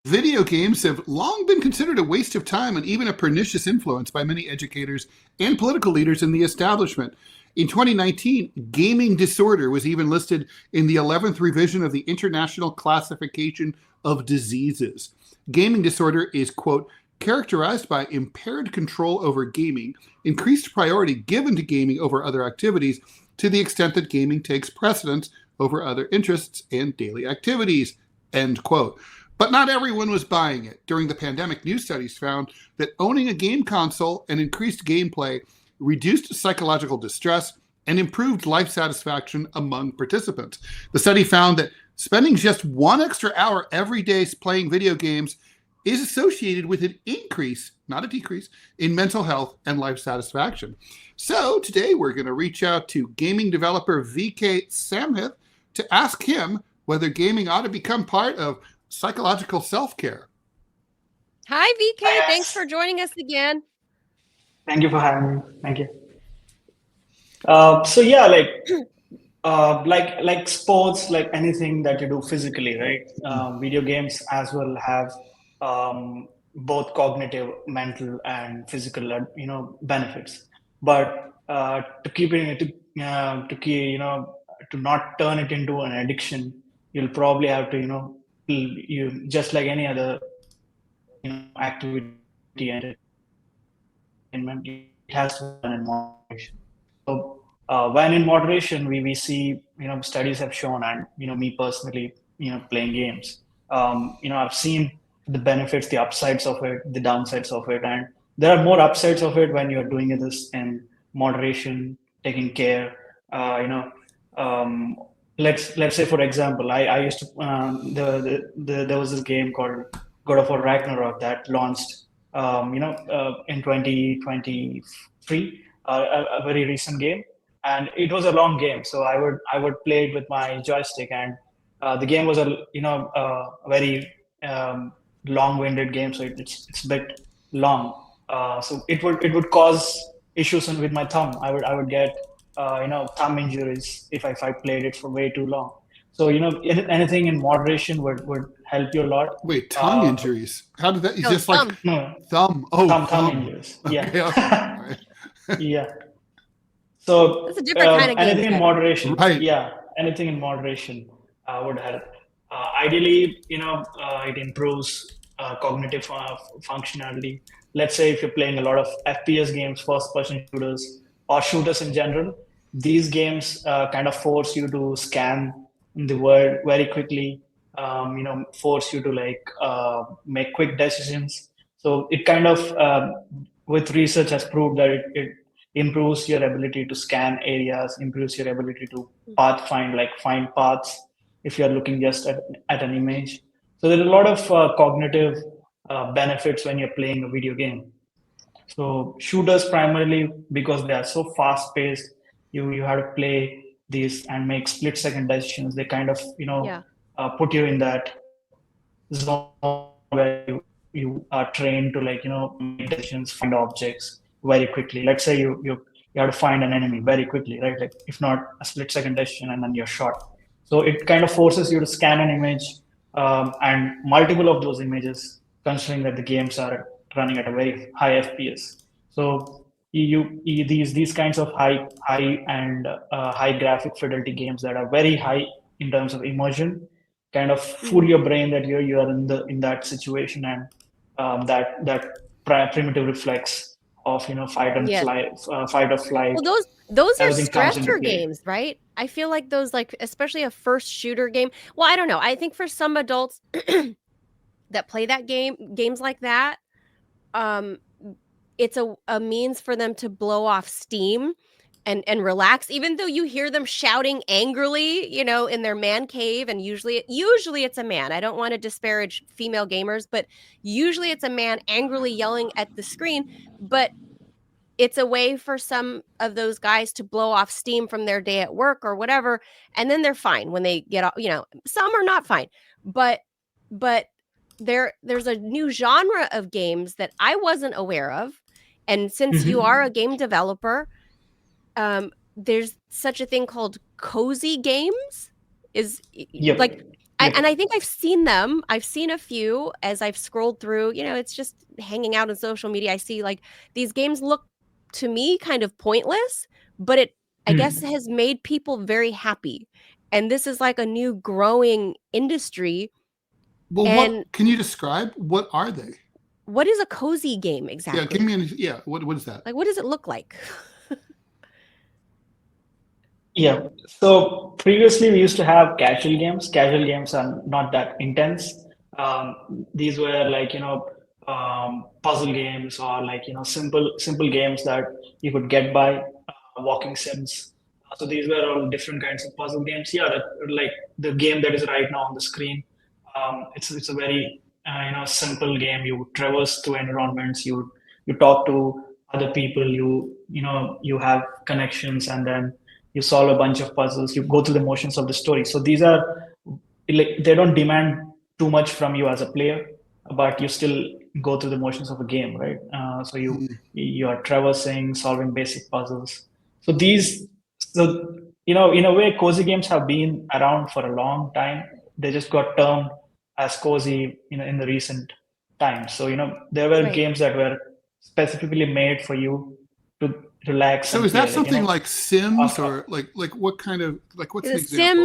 Video games have long been considered a waste of time and even a pernicious influence by many educators and political leaders in the establishment. In 2019, gaming disorder was even listed in the 11th revision of the International Classification of Diseases. Gaming disorder is, quote, characterized by impaired control over gaming, increased priority given to gaming over other activities, to the extent that gaming takes precedence over other interests and daily activities, end quote. But not everyone was buying it. During the pandemic, new studies found that owning a game console and increased gameplay reduced psychological distress and improved life satisfaction among participants. The study found that spending just 1 extra hour every day playing video games is associated with an increase, not a decrease, in mental health and life satisfaction. So today we're going to reach out to gaming developer VK Samhith to ask him whether gaming ought to become part of psychological self-care. Hi, VK. Hi, Thanks for joining us again. Thank you for having me. Thank you. So yeah, like sports, like anything that you do physically, right? Video games as well have both cognitive, mental, and physical, benefits. But to keep it to not turn it into an addiction, you'll probably have to, you just like any other activity and entertainment, it has to be done in moderation. So when in moderation, we see, studies have shown, and me personally, playing games, I've seen the benefits, the upsides of it, the downsides of it, and there are more upsides of it when you're doing this in moderation, taking care. Let's say, for example, I used to there was this game called God of War Ragnarok that launched in 2023, a very recent game, and it was a long game. So I would play it with my joystick, and the game was a very long-winded game, so it's a bit long. So it would cause issues with my thumb. I would get thumb injuries if I played it for way too long. So anything in moderation would help you a lot. Wait, tongue injuries? How did that? It's just thumb. like No, thumb. Oh, thumb injuries. Yeah. Okay, all right. Yeah. So That's a different kind of game. anything in moderation, Right. yeah, anything in moderation would help. Ideally, it improves cognitive functionality. Let's say if you're playing a lot of FPS games, first-person shooters, or shooters in general, these games kind of force you to scan the world very quickly. Force you to make quick decisions. So it kind of, with research, has proved that it improves your ability to scan areas, improves your ability to find paths if you're looking just at an image. So there are a lot of cognitive benefits when you're playing a video game. So shooters primarily, because they are so fast paced, you have to play these and make split second decisions. They kind of put you in that zone where you are trained to make decisions, find objects very quickly. Let's say you have to find an enemy very quickly, right? Like if not a split second decision and then you're shot. So it kind of forces you to scan an image and multiple of those images, considering that the games are running at a very high FPS. So these kinds of high and high graphic fidelity games that are very high in terms of immersion kind of fool your brain that you are in that situation, and that primitive reflex of fight and fight or flight. Well, those are everything comes into stressor play. games, right? I feel like those, especially a first shooter game. Well, I don't know. I think for some adults that play that games like that, it's a means for them to blow off steam and relax, even though you hear them shouting angrily, in their man cave. And usually it's a man. I don't want to disparage female gamers, but usually it's a man angrily yelling at the screen. But it's a way for some of those guys to blow off steam from their day at work or whatever. And then they're fine when they get off, some are not fine, but there's a new genre of games that I wasn't aware of. And since you are a game developer, there's such a thing called cozy games. Yep. And I think I've seen them. I've seen a few as I've scrolled through. It's just hanging out on social media. I see like these games look to me kind of pointless, but it I guess has made people very happy. And this is like a new growing industry. Well, And what can you describe? What are they? what is a cozy game exactly? Yeah, give me what is that? Like, what does it look like? Yeah. So previously we used to have casual games. Casual games are not that intense. These were like, puzzle games or like, simple games that you could get by, walking sims. So these were all different kinds of puzzle games. Yeah, like the game that is right now on the screen. It's a very simple game. You traverse through environments. You talk to other people. You have connections, and then you solve a bunch of puzzles. You go through the motions of the story. So these are like they don't demand too much from you as a player, but you still go through the motions of a game, right? So you are traversing, solving basic puzzles. So in a way, cozy games have been around for a long time. They just got termed as cozy, in the recent times. So there were Right. games that were specifically made for you to relax. So and is that play, something like Sims uh, or like what kind of what's an The example?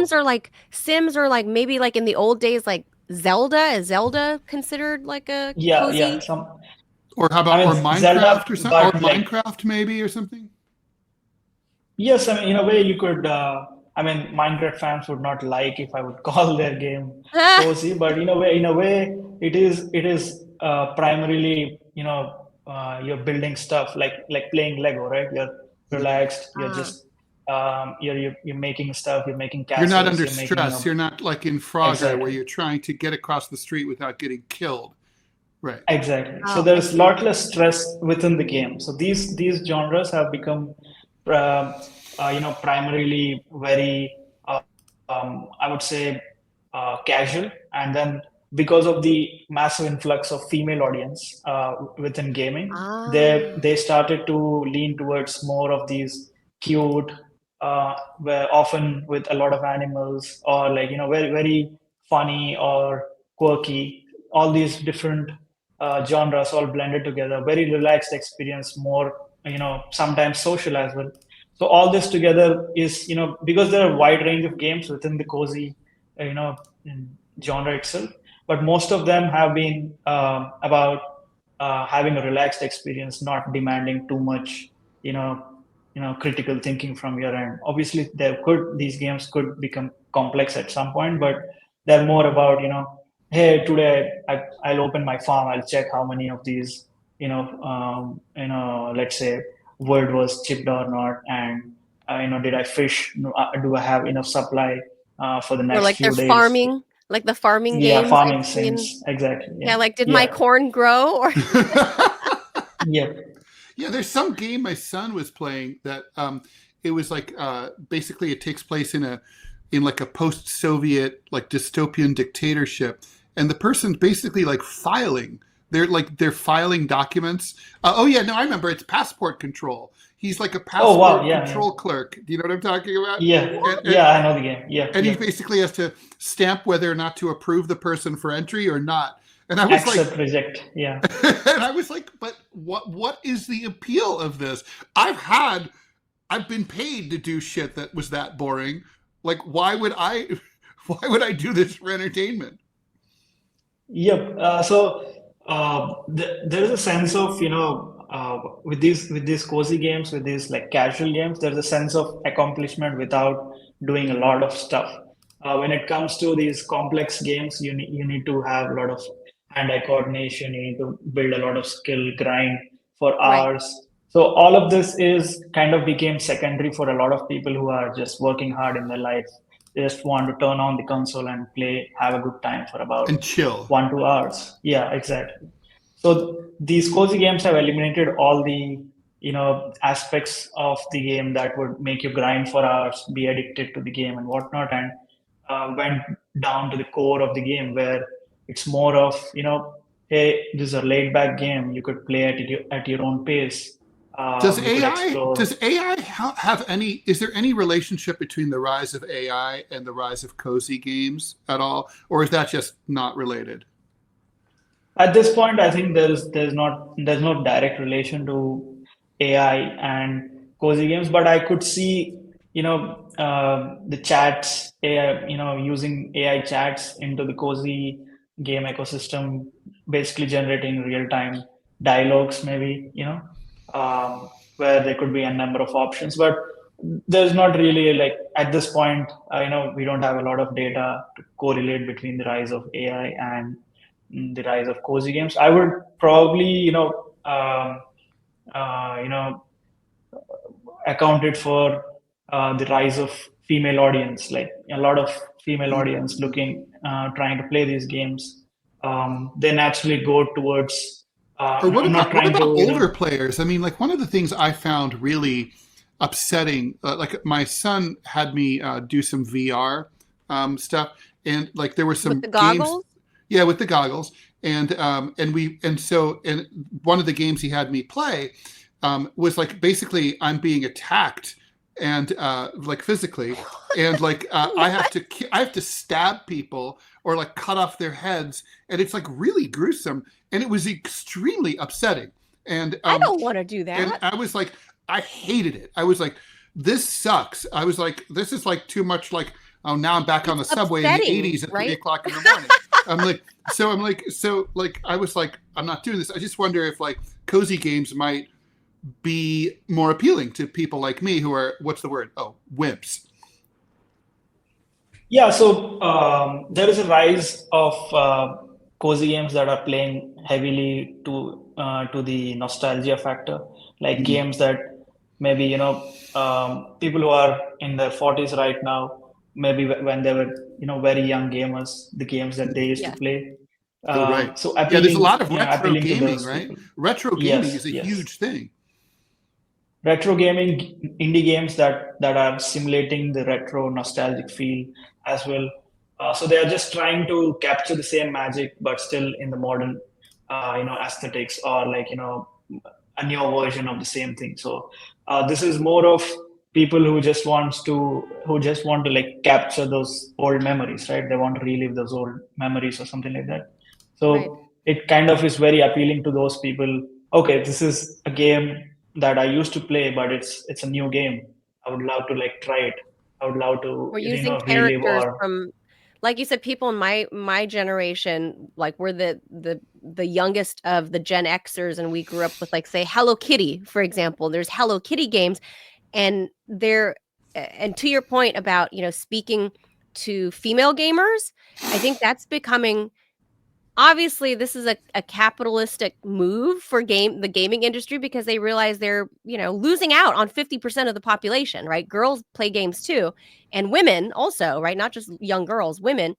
Sims or like maybe like in the old days, like Zelda. Is Zelda considered like a yeah, cozy? Or how I about mean, or Zelda, Minecraft or something? Or but like, Minecraft maybe or something? yes, I mean, in a way, you could. I mean, Minecraft fans would not like if I would call their game cozy, but in a way, it is primarily, you're building stuff like playing Lego, right? You're relaxed. You're Ah, just you're making stuff. You're making You're not castles. under You're making, stress. You're not like in Frogger where exactly. you're trying to get across the street without getting killed. Right. Exactly. So oh, I there's a see. lot less stress within the game. So these genres have become, uh, primarily very, I would say, casual. And then because of the massive influx of female audience within gaming, Ah, they started to lean towards more of these cute, where often with a lot of animals or like very very funny or quirky. All these different genres all blended together, very relaxed experience, more sometimes social as well. So all this together is because there are a wide range of games within the cozy you know genre itself, but most of them have been about having a relaxed experience, not demanding too much you know critical thinking from your end. Obviously these games could become complex at some point, but they're more about hey, today I'll open my farm, I'll check how many of these let's say wood was chipped or not, and did I fish, do I have enough supply for the or next like they're few days. farming, like the farming Yeah, games I've farming seen. sims, exactly. Yeah, Yeah, like did my yeah, corn grow? Or yeah. Yeah, there's some game my son was playing that it was like basically it takes place in like a post-Soviet like dystopian dictatorship, and the person's basically like filing. They're filing documents. Oh yeah, no, I remember. It's passport control. He's like a Oh wow, passport yeah, yeah, control clerk. Do you know what I'm talking about? yeah, And, and, yeah. I know the game. Yeah, and he yeah. basically has to stamp whether or not to approve the person for entry or not. And I was like, Accept, reject. Yeah. and I was like, but what is the appeal of this? I've been paid to do shit that was that boring. Like why would I do this for entertainment? Yep. There is a sense of with these cozy games, with these like casual games, there's a sense of accomplishment without doing a lot of stuff. When it comes to these complex games, you need to have a lot of hand-eye coordination. You need to build a lot of skill, grind for right. hours. So all of this is kind of became secondary for a lot of people who are just working hard in their life. They just want to turn on the console and play, have a good time for about And chill. 1 2 hours. Yeah, exactly. So these cozy games have eliminated all the aspects of the game that would make you grind for hours, be addicted to the game and whatnot, and went down to the core of the game where it's more of hey, this is a laid back game. You could play at your own pace. Does we could AI explore. does AI have any? Is there any relationship between the rise of AI and the rise of cozy games at all, or is that just not related? At this point, I think there's no direct relation to AI and cozy games, but I could see, the chats, AI, using AI chats into the cozy game ecosystem, basically generating real-time dialogues, maybe, where there could be a number of options. But there's not really like at this point, we don't have a lot of data to correlate between the rise of AI and the rise of cozy games. I would probably, uh, you know, accounted for the rise of female audience, like a lot of female audience looking, trying to play these games. They naturally go towards. Or I'm not what trying about to, older players? I mean, like one of the things I found really upsetting, like my son had me do some VR stuff, and like there were With some the games, goggles? yeah, with the goggles, and one of the games he had me play was like basically I'm being attacked and like physically, and like I have to stab people or like cut off their heads, and it's like really gruesome, and it was extremely upsetting. And I don't want to do that. I was like, I hated it. I was like, this sucks. I was like, this is like too much. Like, oh, now I'm back on the It's subway in the upsetting, '80s at right? 3 o'clock in the morning. I was like, I'm not doing this. I just wonder if like cozy games might be more appealing to people like me who are, what's the word? Oh, wimps. yeah. So there is a rise of cozy games that are playing heavily to the nostalgia factor, like Mm. games that maybe people who are in their 40s right now, maybe when they were very young gamers, the games that they used to Yes. play. Oh, right. So Yeah, there's a lot of retro appealing to gaming, those right? people. Retro gaming is Yes, a yes. huge thing. Retro gaming, indie games that are simulating the retro nostalgic feel as well. So they are just trying to capture the same magic, but still in the modern, aesthetics, or like a new version of the same thing. So this is more of people who just want to like capture those old memories, right? They want to relive those old memories or something like that. Right. So it kind of is very appealing to those people. Okay, this is a game that I used to play, but it's a new game. I would love to like try it. I would love to We're using relive characters or from, like you said, people in my generation, like we're the youngest of the Gen Xers, and we grew up with like say Hello Kitty, for example. There's Hello Kitty games, and and to your point about speaking to female gamers, I think that's becoming, obviously this is a capitalistic move for the gaming industry, because they realize they're losing out on 50% of the population, right? Girls play games too, and women also, right? Not just young girls, women.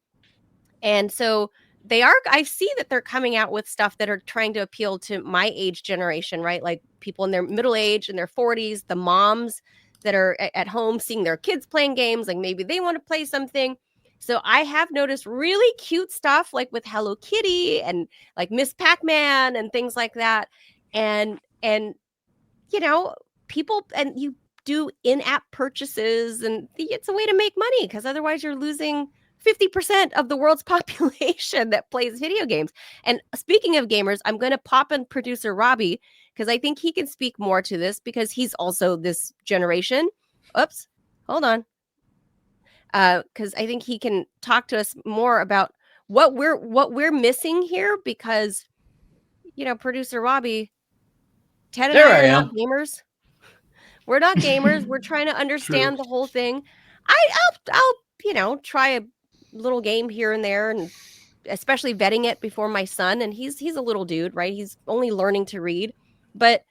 And so I see that they're coming out with stuff that are trying to appeal to my age generation, right? Like people in their middle age, in their 40s, the moms that are at home seeing their kids playing games, like maybe they want to play something. So I have noticed really cute stuff like with Hello Kitty and like Miss Pac-Man and things like that. And you know, people, and you do in-app purchases, and it's a way to make money, because otherwise you're losing 50% of the world's population that plays video games. And speaking of gamers, I'm going to pop in producer Robbie, because I think he can speak more to this, because he's also this generation. Oops, hold on. Because I think he can talk to us more about what we're missing here, because producer Robbie, Ted and There I I are not am. gamers. We're not gamers. We're trying to True. understand the whole thing. I'll try a little game here and there, and especially vetting it before my son. And he's a little dude, right? He's only learning to read. But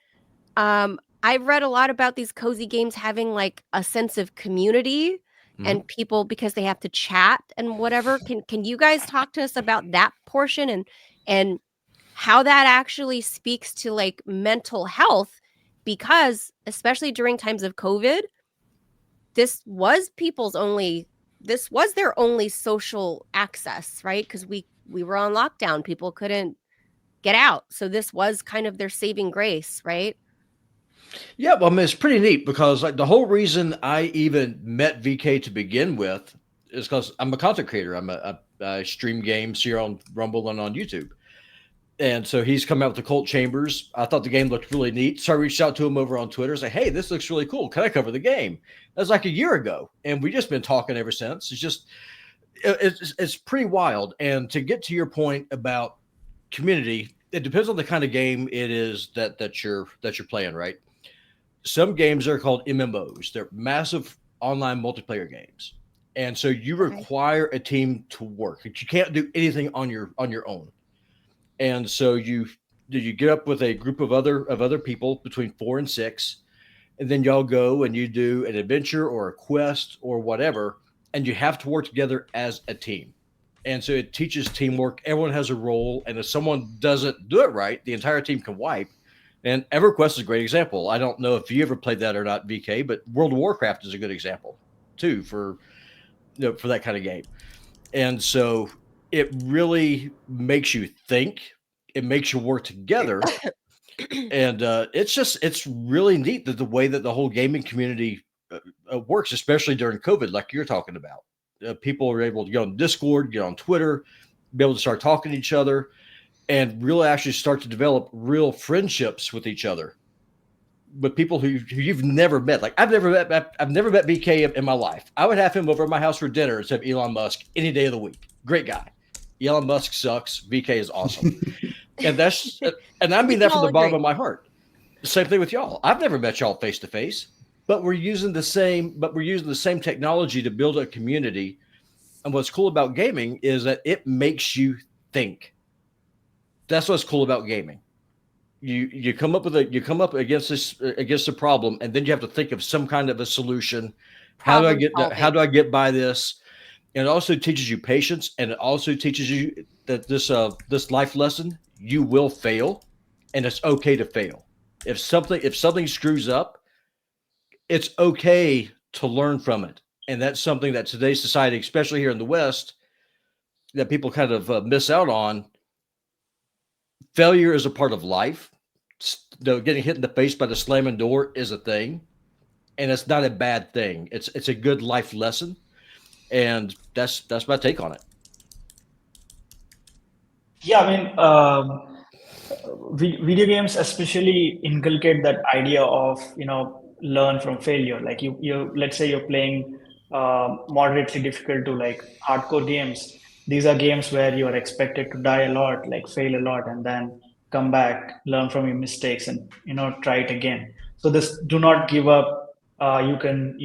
I've read a lot about these cozy games having like a sense of community and people, because they have to chat and whatever. Can you guys talk to us about that portion, and how that actually speaks to like mental health? Because especially during times of COVID, this was their only social access, right? Because we were on lockdown, people couldn't get out, so this was kind of their saving grace, right? Yeah, well, I mean, it's pretty neat because like the whole reason I even met VK to begin with is because I'm a content creator. I stream games here on Rumble and on YouTube. And so he's come out with the Cult Chambers. I thought the game looked really neat. So I reached out to him over on Twitter, say, hey, this looks really cool. Can I cover the game? That was like a year ago. And we just been talking ever since. It's just, it's pretty wild. And to get to your point about community, it depends on the kind of game it is that you're playing, right? Some games are called MMOs. They're massive online multiplayer games. And so you require a team to work. You can't do anything on your own. And so you get up with a group of other people between 4 and 6, and then y'all go and you do an adventure or a quest or whatever, and you have to work together as a team. And so it teaches teamwork. Everyone has a role, and if someone doesn't do it right, the entire team can wipe. And EverQuest is a great example. I don't know if you ever played that or not, VK, but World of Warcraft is a good example too for that kind of game. And so it really makes you think. It makes you work together. And it's really neat that the way that the whole gaming community works, especially during COVID, like you're talking about. People are able to get on Discord, get on Twitter, be able to start talking to each other, and really actually start to develop real friendships with each other, with people who you've never met. Like I've never met BK in my life. I would have him over at my house for dinner instead of Elon Musk any day of the week. Great guy. Elon Musk sucks. BK is awesome. And I mean that from the bottom of my heart. The same thing with y'all. I've never met y'all face to face, but we're using the same technology to build a community. And what's cool about gaming is that it makes you think. That's what's cool about gaming. You come up against a problem, and then you have to think of some kind of a solution. How do I get by this? And it also teaches you patience, and it also teaches you that this life lesson, you will fail, and it's okay to fail. If something screws up, it's okay to learn from it. And that's something that today's society, especially here in the West, that people kind of miss out on. Failure is a part of life. Getting hit in the face by the slamming door is a thing, and it's not a bad thing. It's a good life lesson, and that's my take on it. Yeah, I mean, video games especially inculcate that idea of learn from failure. Like you let's say you're playing moderately difficult to like hardcore games. These are games where you are expected to die a lot, like fail a lot, and then come back, learn from your mistakes, and try it again. So this do not give up. You can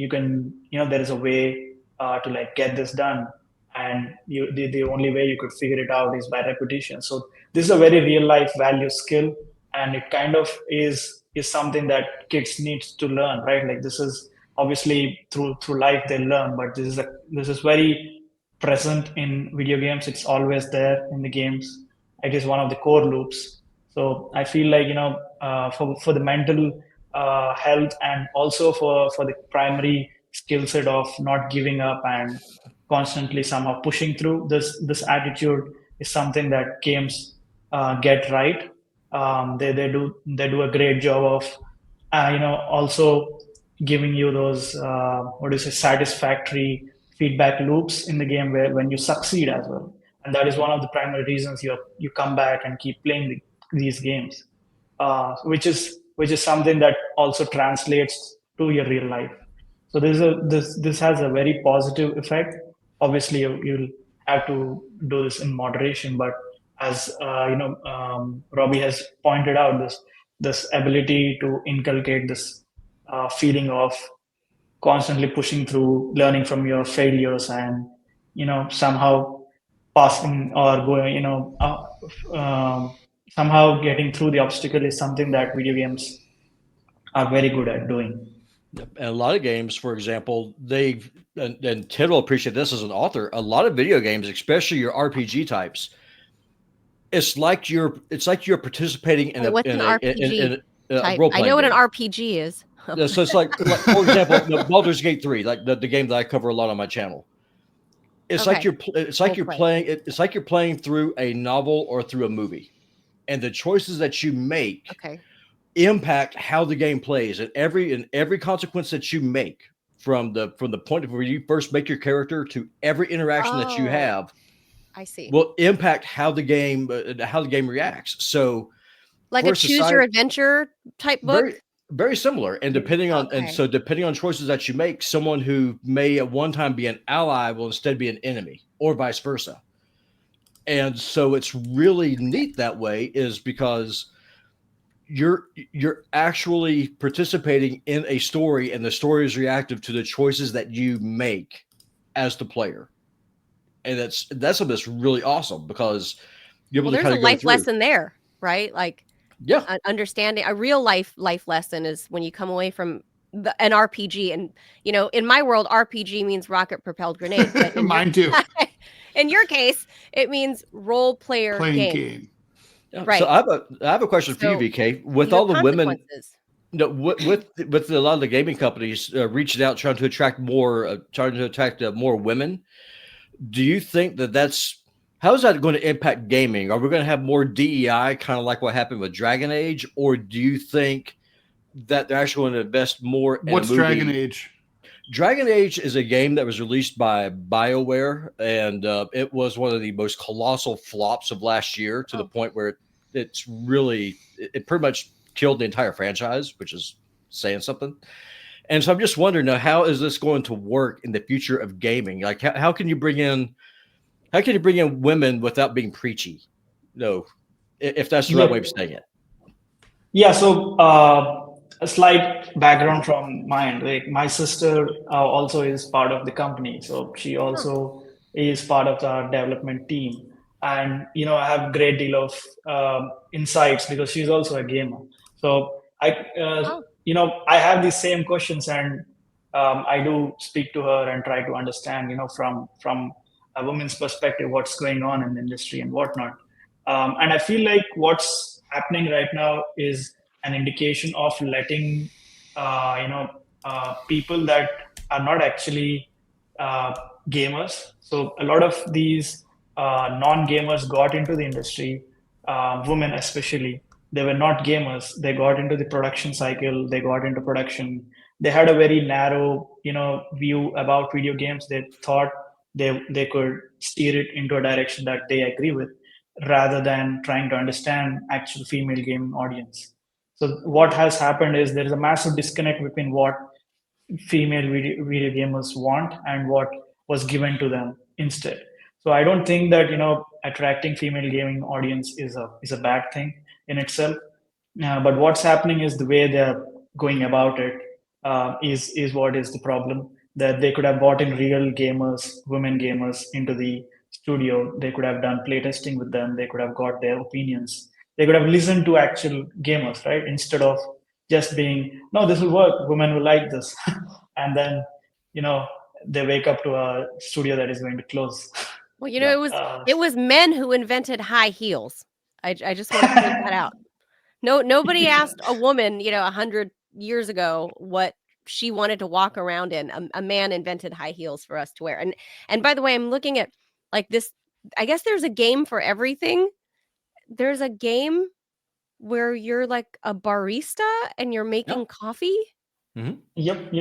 there is a way to like get this done, and the only way you could figure it out is by repetition. So this is a very real life value skill, and it kind of is something that kids needs to learn, right? Like this is obviously through life they learn, but this is very present in video games. It's always there in the games. It is one of the core loops. So I feel like for the mental health, and also for the primary skill set of not giving up and constantly somehow pushing through, this attitude is something that games get right. They do a great job of also giving you those satisfactory feedback loops in the game where when you succeed as well, and that is one of the primary reasons you come back and keep playing these games, which is something that also translates to your real life. So this has a very positive effect. Obviously, you'll have to do this in moderation, but as Robbie has pointed out, this ability to inculcate this feeling of constantly pushing through, learning from your failures, and somehow passing or going, somehow getting through the obstacle is something that video games are very good at doing. And a lot of games, for example, and Ted will appreciate this as an author, a lot of video games, especially your RPG types, it's like you're participating in What's an RPG type? I know what an RPG is. So it's like for example, Baldur's Gate 3, like the game that I cover a lot on my channel. It's like you're playing through a novel or through a movie, and the choices that you make impact how the game plays, and every consequence that you make from the point of where you first make your character to every interaction that you Oh, have I see. will impact how the game reacts. So Like for a choose your society, adventure type book. very similar, and depending on choices that you make, someone who may at one time be an ally will instead be an enemy, or vice versa. And so it's really neat that way, is because you're actually participating in a story, and the story is reactive to the choices that you make as the player. And that's something that's really awesome, because you're able to There's kind a of go life through. lesson there, right? Like, Yeah, understanding a real life lesson is when you come away from an RPG, and in my world, RPG means rocket propelled grenade, but Mine too. in your case, it means role player Playing game. game. yeah. Right. So I have a question for you, So, VK. With all the women, consequences. with a lot of the gaming companies reaching out, trying to attract more, more women, do you think that's how is that going to impact gaming? Are we going to have more DEI, kind of like what happened with Dragon Age, or do you think that they're actually going to invest more in What's a movie? Dragon Age? Dragon Age is a game that was released by BioWare, and it was one of the most colossal flops of last year, to the point where it pretty much killed the entire franchise, which is saying something. And so I'm just wondering now, how is this going to work in the future of gaming? Like, how can you bring in women without being preachy? No, if that's the right way of saying it. Yeah, so a slight background from mine. Like my sister also is part of the company, so she also is part of the development team. And I have great deal of insights because she's also a gamer. So I have these same questions, and I do speak to her and try to understand, from a woman's perspective, what's going on in the industry and whatnot. And I feel like what's happening right now is an indication of letting people that are not actually gamers. So a lot of these non-gamers got into the industry, women especially. They were not gamers. They got into the production cycle. They got into production. They had a very narrow, view about video games. They thought they could steer it into a direction that they agree with, rather than trying to understand actual female gaming audience. So what has happened is there is a massive disconnect between what female video gamers want and what was given to them instead. So I don't think that attracting female gaming audience is a bad thing in itself. But what's happening is the way they're going about it is what is the problem. That they could have brought in real gamers, women gamers, into the studio. They could have done playtesting with them. They could have got their opinions. They could have listened to actual gamers, right? Instead of just being, no, this will work. Women will like this, and then they wake up to a studio that is going to close. Well, it was men who invented high heels. I just want to point that out. Nobody asked a woman, 100 years ago what she wanted to walk around in. A man invented high heels for us to wear. And by the way, I'm looking at like this. I guess there's a game for everything. There's a game where you're like a barista and you're making coffee. Mm-hmm. Yep.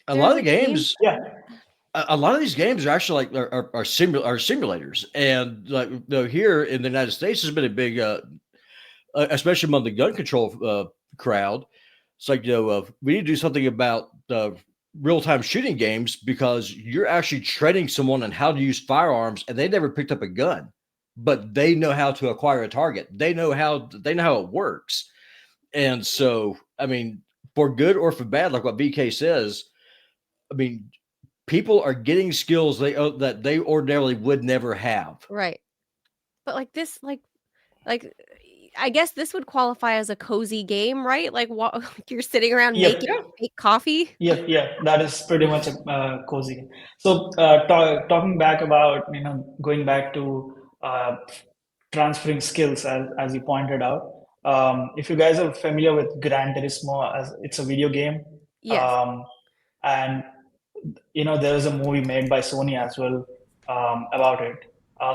A lot of the games, yeah. A lot of these games are actually like are simulators, and like here in the United States, there's been a big, especially among the gun control crowd. It's like we need to do something about real-time shooting games, because you're actually training someone on how to use firearms, and they never picked up a gun, but they know how to acquire a target. They know how it works, and so I mean, for good or for bad, like what BK says, I mean, people are getting skills that they ordinarily would never have. Right. But like this, like I guess this would qualify as a cozy game, right? Like you're sitting around making coffee. Yeah, that is pretty much a cozy. So talking back about going back to transferring skills, as you pointed out. If you guys are familiar with Gran Turismo, as it's a video game, yes. And there is a movie made by Sony as well about it.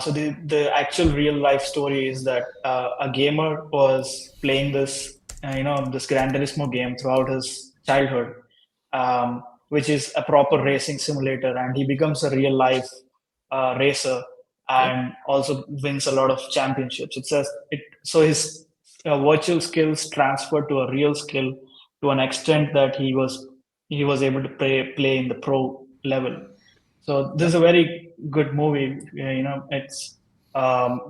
So the actual real life story is that a gamer was playing this this Gran Turismo game throughout his childhood, which is a proper racing simulator, and he becomes a real life racer and also wins a lot of championships. So his virtual skills transferred to a real skill to an extent that he was able to play in the pro level. So this is a very good movie. It's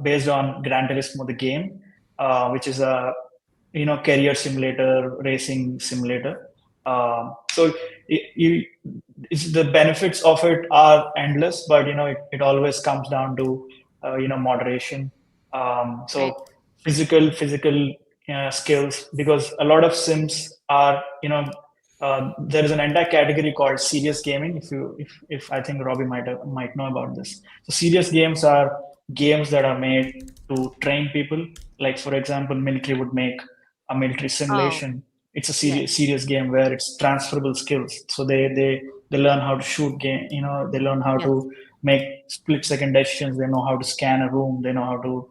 based on Gran Turismo, the game, which is a career simulator, racing simulator. So it's the benefits of it are endless, but it always comes down to moderation. So Right. physical skills, because a lot of sims are there is an entire category called serious gaming. If I think Robbie might know about this. So serious games are games that are made to train people. Like, for example, military would make a military simulation. It's a serious game where it's transferable skills. So they learn how to shoot game. They learn how to make split-second decisions. They know how to scan a room. They know how to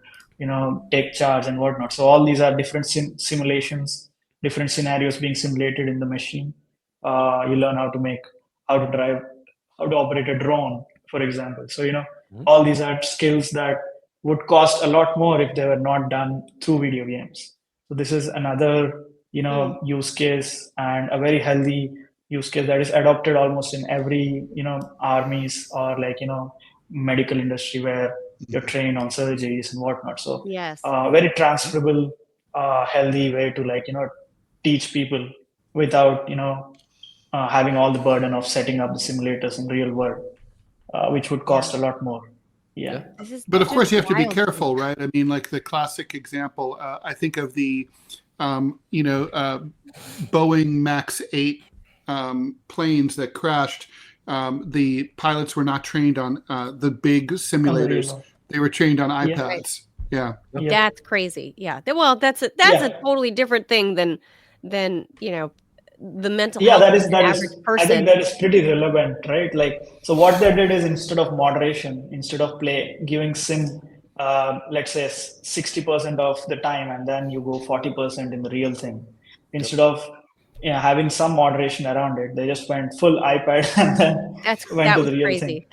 take charge and whatnot. So all these are different simulations, different scenarios being simulated in the machine. You learn how to drive, how to operate a drone, for example. So all these are skills that would cost a lot more if they were not done through video games. So this is another use case, and a very healthy use case that is adopted almost in every armies or medical industry where you're trained on surgeries and whatnot. So very transferable, healthy way to teach people without having all the burden of setting up the simulators in real world, which would cost a lot more. Yeah. But of course you have to be careful, right? I mean, like the classic example, I think of the Boeing Max 8 planes that crashed. The pilots were not trained on the big simulators. They were trained on iPads. Yeah. That's crazy. Yeah. Well, that's a totally different thing than the mental health of the average person. I think that is pretty relevant, right? Like, so what they did is, instead of moderation, instead of giving sim, let's say 60% of the time, and then you go 40% in the real thing, instead of having some moderation around it, they just went full iPad and then went to the real thing.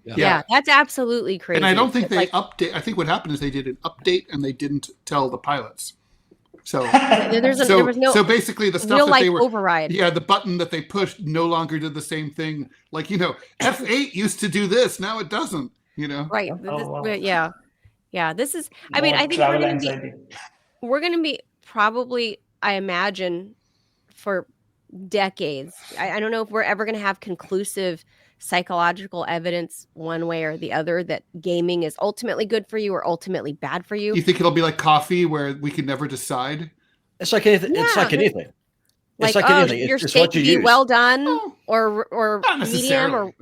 Yeah, that's absolutely crazy. And I don't think they update. I think what happened is they did an update and they didn't tell the pilots. So there was no basically the stuff that they were override. Yeah, the button that they pushed no longer did the same thing. Like F8 used to do this, now it doesn't. Right. Yeah. This is. I mean, I think we're going to be probably, I imagine, for decades. I don't know if we're ever going to have conclusive psychological evidence one way or the other that gaming is ultimately good for you or ultimately bad for you. You think it'll be like coffee where we can never decide? It's like anything. Yeah, it's like anything. Like, it's like anything. Your it's steak what you be use. well done or not medium or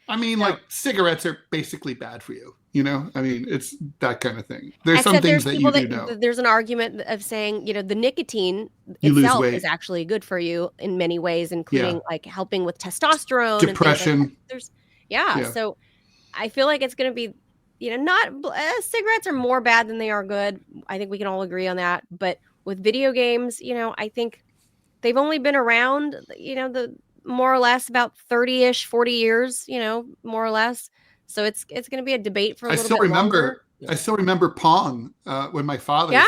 I mean, like cigarettes are basically bad for you. I mean, it's that kind of thing. There's some things that you do know. There's an argument of saying, the nicotine you itself is actually good for you in many ways, including like helping with testosterone, depression. And things like that. So I feel like it's going to be, not cigarettes are more bad than they are good. I think we can all agree on that. But with video games, I think they've only been around, the more or less about 30-ish, 40 years, more or less. So it's going to be a debate for a little bit longer. I still remember Pong when my father.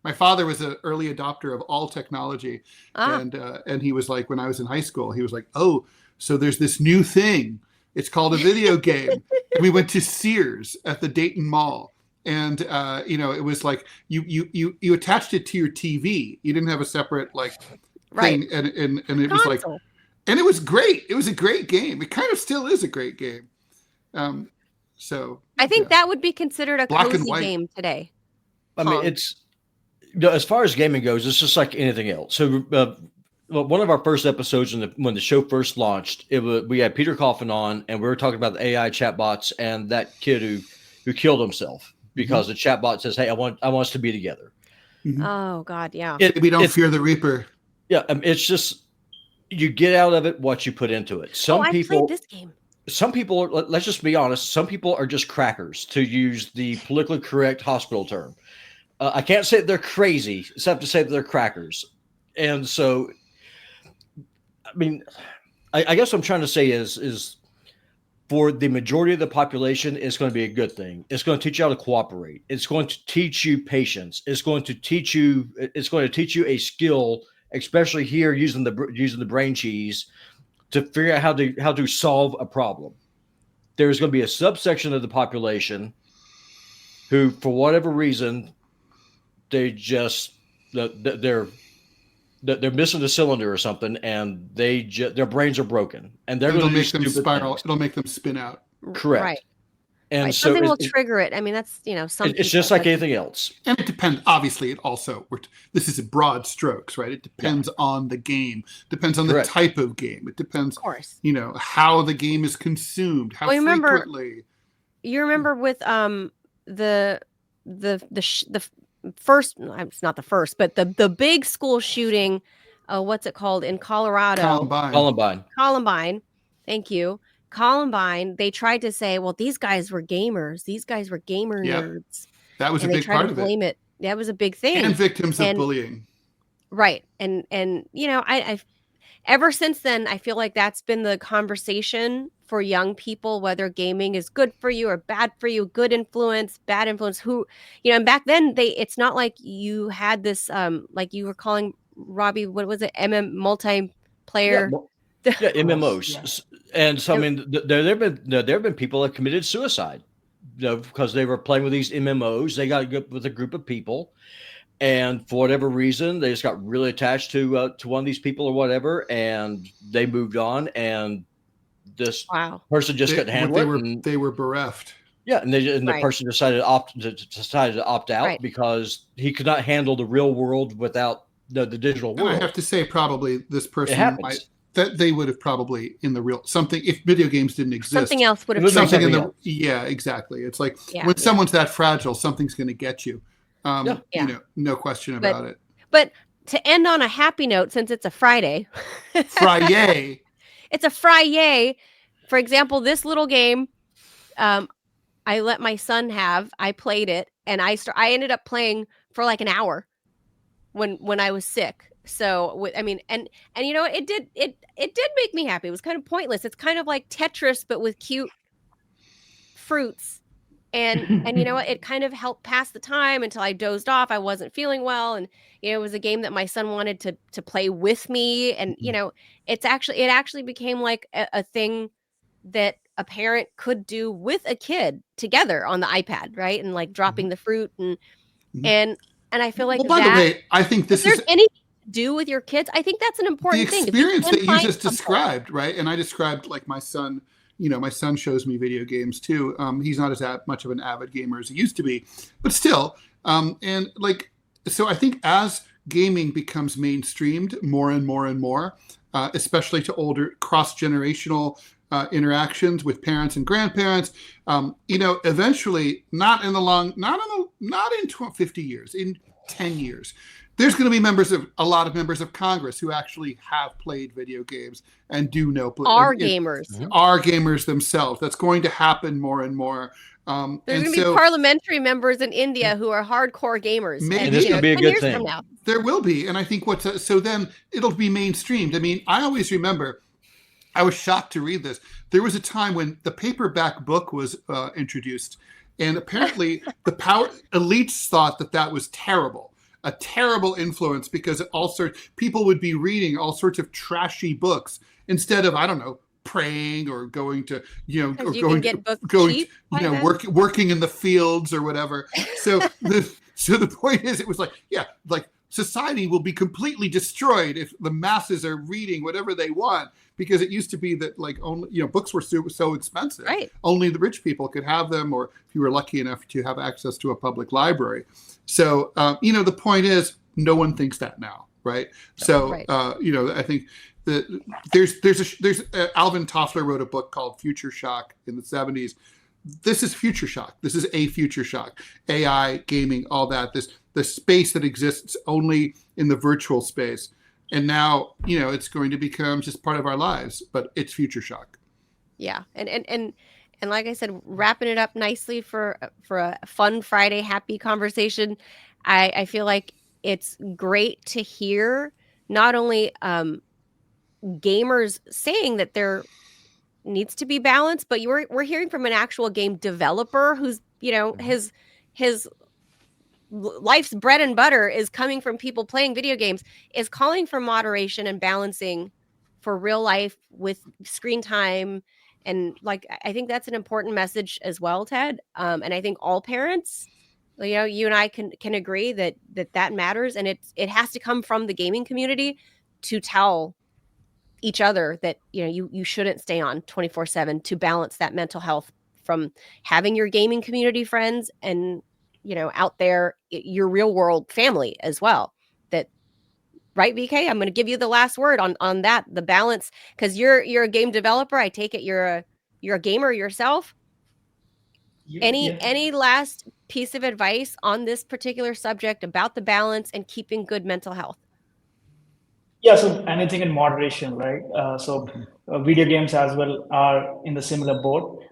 My father was an early adopter of all technology, and he was like, when I was in high school, he was like, "Oh, so there's this new thing. It's called a video game." And we went to Sears at the Dayton Mall, and it was like you attached it to your TV. You didn't have a separate thing, and it was like, and it was great. It was a great game. It kind of still is a great game. So I think that would be considered a cozy game today. I mean, it's as far as gaming goes, it's just like anything else. So one of our first episodes when the show first launched, we had Peter Coffin on, and we were talking about the AI chatbots and that kid who killed himself because the chatbot says, "Hey, I want us to be together." Mm-hmm. Oh God, yeah. We don't fear the Reaper. Yeah, it's just you get out of it what you put into it. I played this game. Some people, let's just be honest, some people are just crackers, to use the politically correct hospital term. I can't say they're crazy, except to say that they're crackers. And so, I mean, I guess what I'm trying to say is for the majority of the population, it's going to be a good thing. It's going to teach you how to cooperate. It's going to teach you patience. It's going to teach you a skill, especially here using the brain cheese to figure out how to solve a problem. There's going to be a subsection of the population who, for whatever reason, they're missing a cylinder or something, and their brains are broken, and they're going to make them stupid spiral. things. It'll make them spin out. Correct. Right. And Right. so Something will trigger it. I mean, that's, some it's just like anything else. And it depends. Obviously, it also this is broad strokes, right? It depends on the game. Depends on Correct. the type of game. It depends, Of course. how the game is consumed, how frequently. You remember with the first, it's not the first, but the big school shooting, what's it called, in Colorado? Columbine. Thank you. Columbine, they tried to say, well, these guys were gamers. These guys were gamer nerds. That was a big part of blame it. That was a big thing. And victims of bullying. Right. And I've ever since then, I feel like that's been the conversation for young people, whether gaming is good for you or bad for you, good influence, bad influence, and back then it's not like you had this, like you were calling, Robbie, what was it? Multiplayer. Yeah, MMOs. Yeah. And so, I mean, there have been people that committed suicide, because they were playing with these MMOs. They got with a group of people, and for whatever reason, they just got really attached to one of these people or whatever, and they moved on. And this person just couldn't handle it. They were bereft. Yeah, and the person decided to opt out because he could not handle the real world without the digital world. And I have to say, probably this person that they would have probably in the real something, if video games didn't exist, something else would have something in the exactly. It's like when someone's that fragile, something's going to get you. No question about it. But to end on a happy note, since it's a Friday, it's a Friday. For example, this little game, I let my son have. I played it, and I ended up playing for like an hour when I was sick. So it did make me happy. It was kind of pointless. It's kind of like Tetris, but with cute fruits. And it kind of helped pass the time until I dozed off. I wasn't feeling well. And, it was a game that my son wanted to play with me. And, it actually became like a thing that a parent could do with a kid together on the iPad. Right. And like dropping the fruit and I feel like by the way, I think this is anything to do with your kids. I think that's an important thing. The experience that you just described, right? And I described like my son. My son shows me video games too. He's not as much of an avid gamer as he used to be, but still. So I think as gaming becomes mainstreamed more and more and more, especially to older cross-generational interactions with parents and grandparents, eventually, not in 50 years, in 10 years, there's going to be a lot of members of Congress who actually have played video games and do know. Are gamers themselves. That's going to happen more and more. There's going to be parliamentary members in India who are hardcore gamers. And this could be a good thing. There will be. And I think so then it'll be mainstreamed. I mean, I always remember, I was shocked to read this. There was a time when the paperback book was introduced, and apparently the power elites thought that was terrible. A terrible influence, because people would be reading all sorts of trashy books instead of, I don't know, praying or going to, working in the fields or whatever. So the point is, it was like society will be completely destroyed if the masses are reading whatever they want, because it used to be that only, books were so expensive. Right. Only the rich people could have them, or if you were lucky enough to have access to a public library. So, the point is, no one thinks that now, right? So, I think that there's Alvin Toffler wrote a book called Future Shock in the 70s. This is future shock. This is a future shock. AI, gaming, all that. The space that exists only in the virtual space, and now it's going to become just part of our lives. But it's future shock. Yeah, and like I said, wrapping it up nicely for a fun Friday, happy conversation. I feel like it's great to hear not only gamers saying that there needs to be balance, but we're hearing from an actual game developer who's, his life's bread and butter is coming from people playing video games, is calling for moderation and balancing for real life with screen time. And like, I think that's an important message as well, Ted. And I think all parents, you and I can agree that matters, and it has to come from the gaming community to tell each other that you shouldn't stay on 24/7, to balance that mental health from having your gaming community friends and out there your real world family as well. That, right, VK? I'm going to give you the last word on that, the balance, because you're a game developer. I take it you're a gamer yourself. Any last piece of advice on this particular subject about the balance and keeping good mental health? Yeah, so anything in moderation, right? Video games as well are in the similar boat.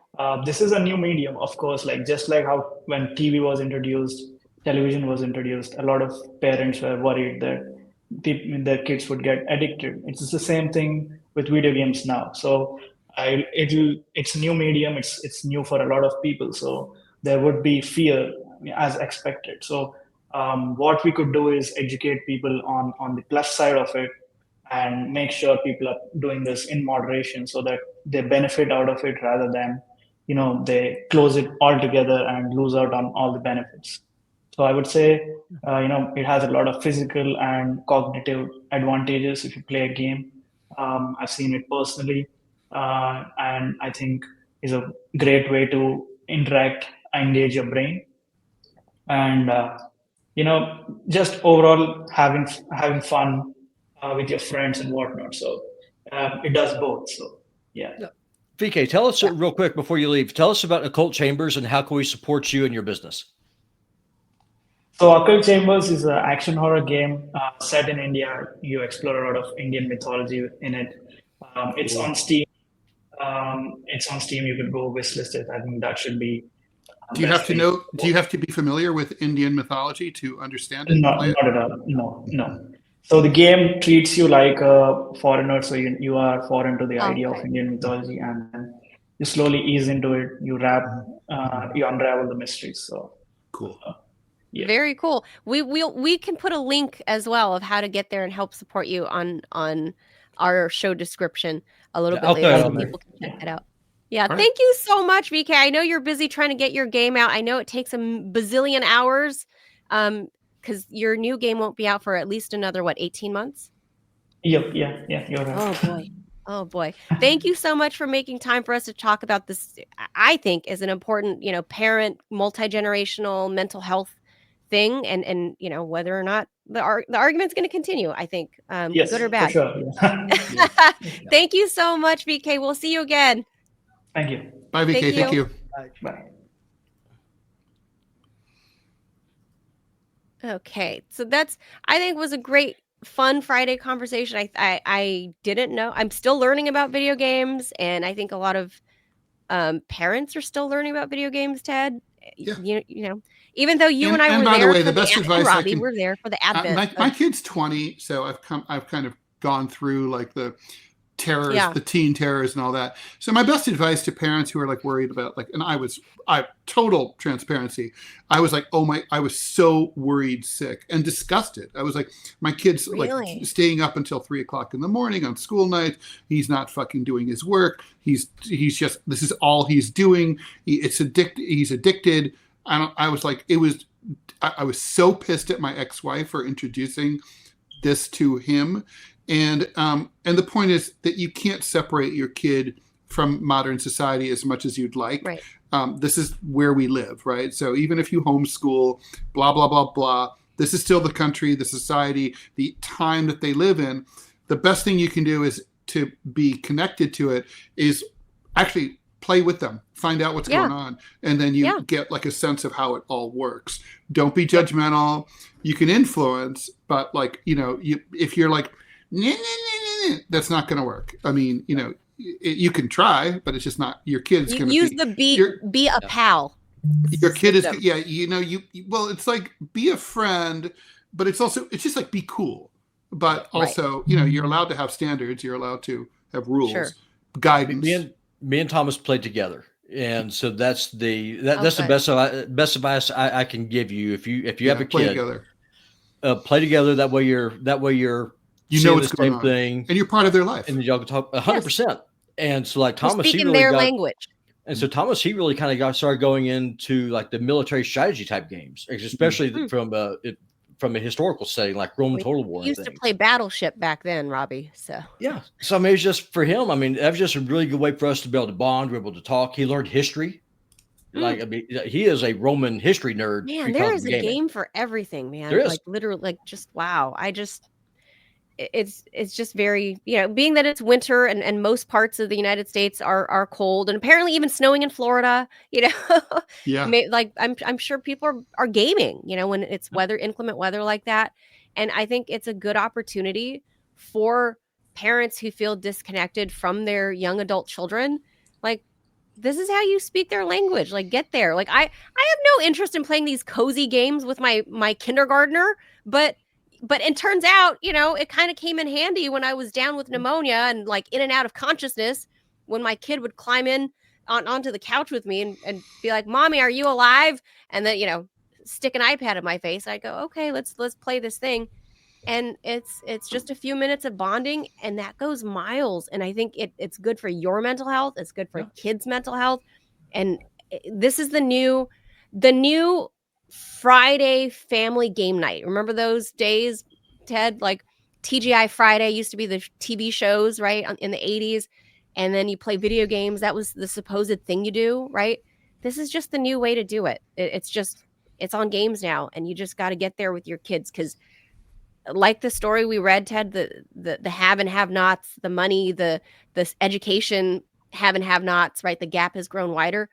This is a new medium, of course, like just like how when TV was introduced, television was introduced, a lot of parents were worried that their kids would get addicted. It's the same thing with video games now. So it's a new medium. It's new for a lot of people. So there would be fear as expected. So what we could do is educate people on the plus side of it, and make sure people are doing this in moderation so that they benefit out of it rather than they close it altogether and lose out on all the benefits. So I would say it has a lot of physical and cognitive advantages if you play a game. I've seen it personally, and I think is a great way to interact, engage your brain, and just overall having fun with your friends and whatnot. So it does both. So yeah. VK, tell us real quick before you leave. Tell us about Occult Chambers and how can we support you and your business. So Occult Chambers is an action horror game set in India. You explore a lot of Indian mythology in it. It's on Steam. You could go wishlist it. I think that should be. Do you have to know? Do you have to be familiar with Indian mythology to understand it? Not at all. No. So the game treats you like a foreigner. So you are foreign to the idea of Indian mythology, and then you slowly ease into it. You unravel the mysteries. So cool. Yeah. Very cool. We can put a link as well of how to get there and help support you on our show description a little bit later, so people can check that out. Yeah, right. Thank you so much, VK. I know you're busy trying to get your game out. I know it takes a bazillion hours, because your new game won't be out for at least another 18 months. Yep. Yeah. You're right. Oh boy. Thank you so much for making time for us to talk about this. I think is an important, parent, multi-generational mental health thing, and whether or not the argument's going to continue. I think yes, good or bad. For sure. Yeah. Thank you so much, VK. We'll see you again. Thank you. Bye, VK. Thank you. Bye. Okay, so I think was a great, fun Friday conversation. I didn't know. I'm still learning about video games, and I think a lot of parents are still learning about video games. Ted, yeah. Even though you and I were by there, the way, the best advice Robbie, we're there for the advent. My kid's 20, so I've kind of gone through like the terrors, the teen terrors and all that. So my best advice to parents who are like worried about and I total transparency. I was like, I was so worried, sick and disgusted. I was like, my kid's like staying up until 3:00 in the morning on school night. He's not fucking doing his work. He's just, this is all he's doing. He's addicted. I was like, I was so pissed at my ex-wife for introducing this to him. And the point is that you can't separate your kid from modern society as much as you'd like. Right. This is where we live, right? So even if you homeschool, blah, blah, blah, blah, this is still the country, the society, the time that they live in. The best thing you can do is to be connected to it, is actually play with them, find out what's going on, and then you get like a sense of how it all works. Don't be judgmental. You can influence, but if you're like, that's not going to work. I mean, you can try, but it's just not. Your kid's going to use be a pal. Your kid is well, it's like be a friend, but it's just like be cool. but also, you're allowed to have standards. You're allowed to have rules, Sure. guidance. Me and Thomas played together, and so that's the best advice I can give you. If you have a play kid, together. Play together. That way you're seeing what's the going same on, thing, and you're part of their life, and y'all can talk 100%. And so, like We're Thomas, he speaking really their got, language. and so Thomas, he really kind of started going into like the military strategy type games, especially from a historical setting, like Roman Total War. We used to play Battleship back then, Robbie. So yeah, so I mean, it's just for him. I mean, that was just a really good way for us to be able to bond. We're able to talk. He learned history. Like, I mean, he is a Roman history nerd. Man, there is a game for everything, man. There is. Like literally, like just wow. It's just very, being that it's winter and most parts of the United States are cold, and apparently even snowing in Florida, Yeah. like I'm sure people are gaming, when it's inclement weather like that. And I think it's a good opportunity for parents who feel disconnected from their young adult children. Like, this is how you speak their language. Like, get there. Like, I have no interest in playing these cozy games with my kindergartner, but it turns out, it kind of came in handy when I was down with pneumonia and like in and out of consciousness, when my kid would climb in onto the couch with me and be like, "Mommy, are you alive?" And then, stick an iPad in my face. I go, "Okay, let's play this thing." And it's just a few minutes of bonding, and that goes miles. And I think it's good for your mental health. It's good for kids' mental health. And this is the new Friday family game night. Remember those days, Ted? Like TGI Friday used to be the TV shows, right? In the 80s. And then you play video games. That was the supposed thing you do, right? This is just the new way to do it. It's on games now, and you just got to get there with your kids, because like the story we read, Ted, the have and have nots, the money, the education have and have nots, right? The gap has grown wider.